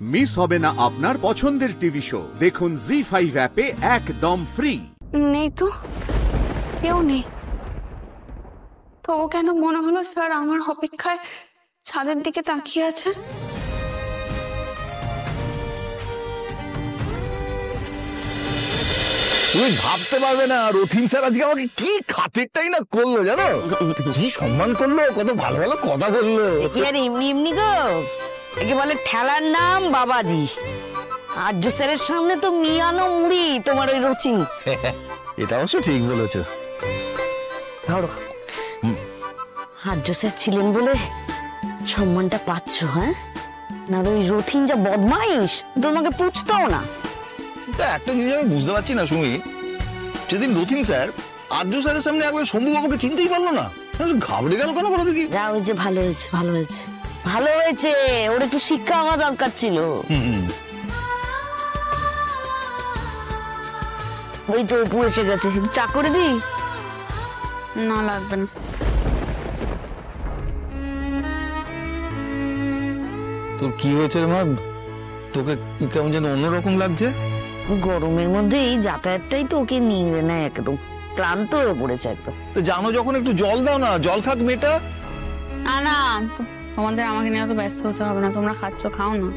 Miss হবে না আপনার পছন্দের টিভি শো। দেখুন জি5 অ্যাপে একদম ফ্রি। নেই তো, কেউ নেই। তো ও কেন মনে হলো স্যার আমার অপেক্ষায় ছাদের দিকে তাকিয়ে আছে? তুমি ভাবতে পারবে না রথিন স্যার আজকে আমাকে কি খাতিরটাই না করলো, জানো? কি সম্মান করলো, কত ভালো ভালো কথা বললো। আর এমনি এমনি গো, একে বলে ঠেলার নাম বাবাজি। আর্য স্যারের সামনে তো মিয়ানো মুড়ি তোমার ওই রচিন। এটা অবশ্য ঠিক বলেছো। ধরো, আর্য স্যার ছিলেন বলে সম্মানটা পাচ্ছ, হ্যাঁ? না ওই রথিন যা বদমাইশ, তোমাকে পুছতেও না। একটা জিনিস আমি বুঝতে পারছি না সুমি, যেদিন রথিন স্যার আর্য স্যারের সামনে একবার শম্ভু বাবুকে চিনতেই পারলো না, ঘাবড়ে গেল কেন বলো দেখি? যা হয়েছে ভালো হয়েছে, ভালো হয়েছে, ভালো হয়েছে। ওর একটু শিক্ষা হওয়া দরকার ছিল। ওই তো অপু এসে গেছে, চা করে দি? না, লাগবে না। তোর কি হয়েছে মা? তোকে কেমন যেন অন্যরকম লাগছে। গরমের মধ্যে এই যাতায়াতটাই তো ওকে নিয়ে না, একদম ক্লান্ত হয়ে পড়েছে একদম। তো জানো যখন একটু জল দাও না, জল থাক মেয়েটা। না, তোমাদের আমাকে নিয়ে তো ব্যস্ত হতে হবে না, তোমরা খাচ্ছ, খাও না।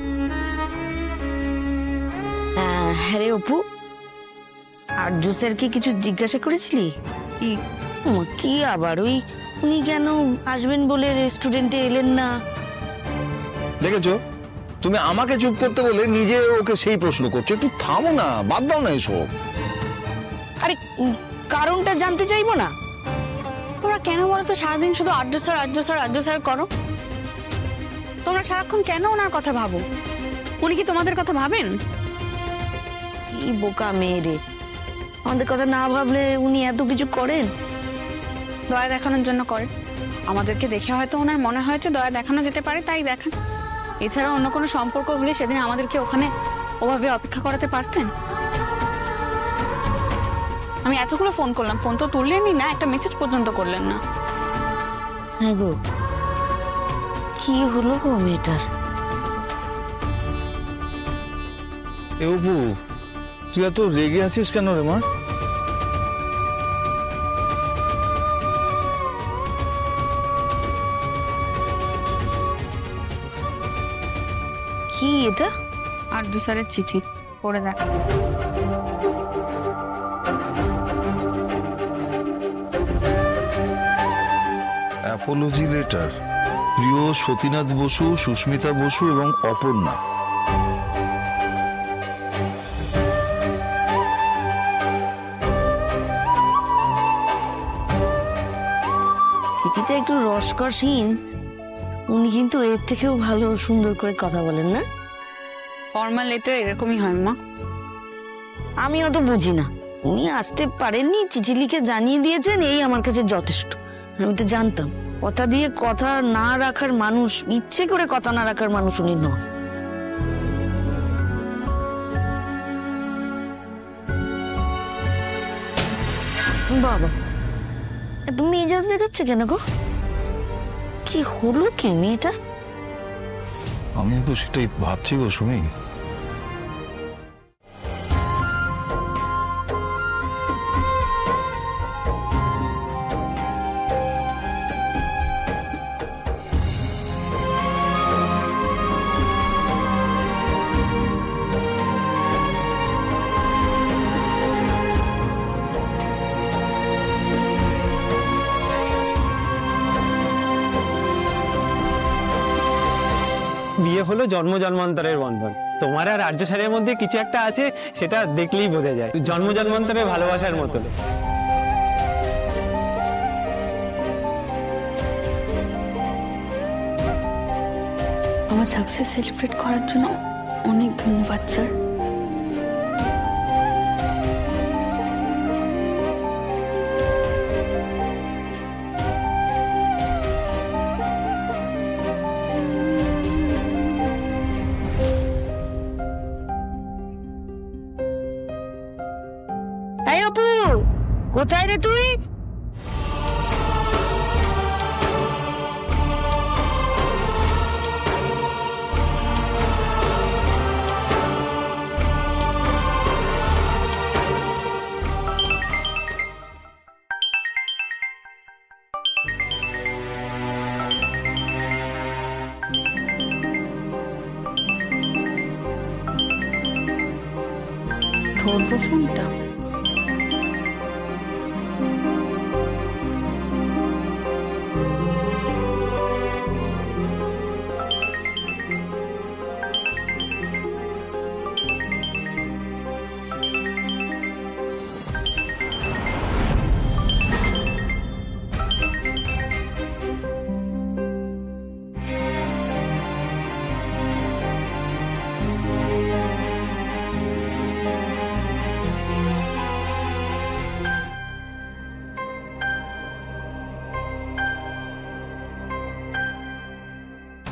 হ্যাঁ রে অপু, আর্য স্যারকে কিছু জিজ্ঞাসা করেছিলি? কি আবার ওই উনি কেন আসবেন বলে রেস্টুরেন্টে এলেন না? দেখেছো, তুমি আমাকে চুপ করতে বলে নিজে ওকে সেই প্রশ্ন করছো। একটু থামো না, বাদ দাও না এসব। আরে কারণটা জানতে চাইবো না? তোমরা কেন বলো তো সারাদিন শুধু আর্য স্যার আর্য স্যার আর্য স্যার করো? তোমরা সারাক্ষণ কেন ওনার কথা ভাবো? উনি কি তোমাদের কথা ভাবেন? কি বোকা মেয়ে রে, আমাদের কথা না ভাবলে উনি এত কিছু করেন? দয়া দেখানোর জন্য করেন। আমাদেরকে দেখে হয়তো ওনার মনে হয়েছে দয়া দেখানো যেতে পারে, তাই দেখান। এছাড়া অন্য কোনো সম্পর্ক হলে সেদিন আমাদেরকে ওখানে ওভাবে অপেক্ষা করাতে পারতেন? আমি এতগুলো ফোন করলাম, ফোন তো তুললেনই না, একটা মেসেজ পর্যন্ত করলেন না। হ্যাঁ গো, কি হলো গো মেয়েটার? এ অপু, তুই এত রেগে আছিস কেন রে মা? কি এটা? আর্য স্যারের চিঠি, পড়ে দেখ। অ্যাপোলজি লেটার, প্রিয় সতীনাথ বসু, সুস্মিতা বসু এবং অপর্ণা। চিঠিটা একটু রসকসহীন, উনি কিন্তু এর থেকেও ভালো সুন্দর করে কথা বলেন না? ফর্মাল লেটার এরকমই হয় মা। আমিও তো বুঝি না, উনি আসতে পারেননি, চিঠি লিখে জানিয়ে দিয়েছেন, এই আমার কাছে যথেষ্ট। আমি তো জানতাম কথা দিয়ে কথা না রাখার মানুষ, ইচ্ছে করে কথা না রাখার মানুষ উনি নন। বাবা, এত মেজাজ দেখাচ্ছে কেন গো? কি হলো কি মেয়েটার? আমিও তো সেটাই ভাবছি গো সুমি। বিয়ে হলো জন্ম জন্মান্তরের বন্ধন। তোমার আর আর্য স্যারের মধ্যে কিছু একটা আছে, সেটা দেখলেই বোঝা যায়। জন্ম জন্মান্তরের ভালোবাসার মতো। আমার সাকসেস সেলিব্রেট করার জন্য অনেক ধন্যবাদ স্যার। এই অপু, কোথায় রে তুই? ধরবো ফোনটা?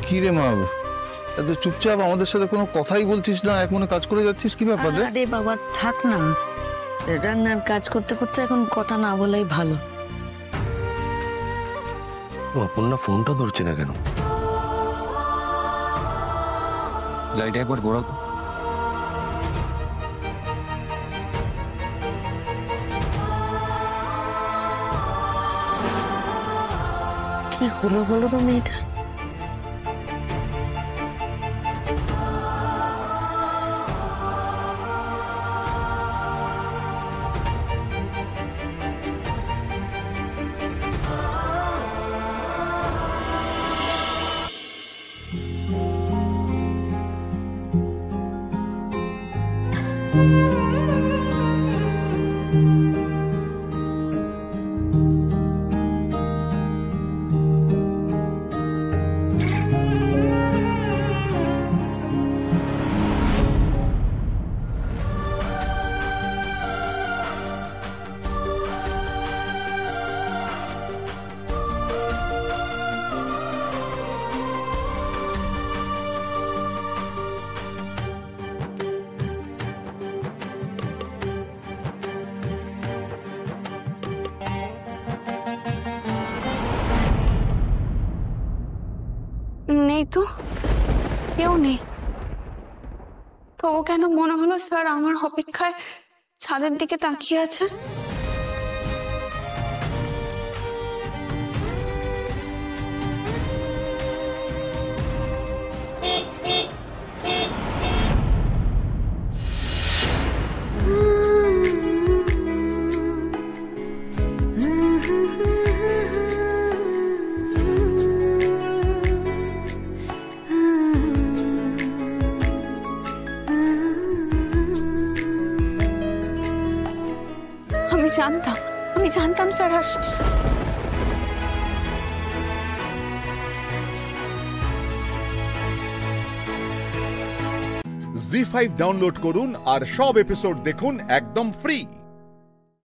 কি রে মা, এত চুপচাপ আমাদের সাথে কোনো কথাই বলছিস না, এক মনে কাজ করে যাচ্ছিস, কি ব্যাপার রে? আরে বাবা থাক না, রান্নার কাজ করতে করতে এখন কথা না বলাই ভালো। অপর্ণা ফোনটা ধরছে না কেন? লাইট একবার ঘোরাও তো। কি হলো বলো তো মেয়েটা? নেই তো, কেউ নেই তো। ও কেন মনে হলো স্যার আমার অপেক্ষায় ছাদের দিকে তাকিয়ে আছে? আমি জানতাম স্যার আসিস। জি5 ডাউনলোড করুন আর সব এপিসোড দেখুন একদম ফ্রি।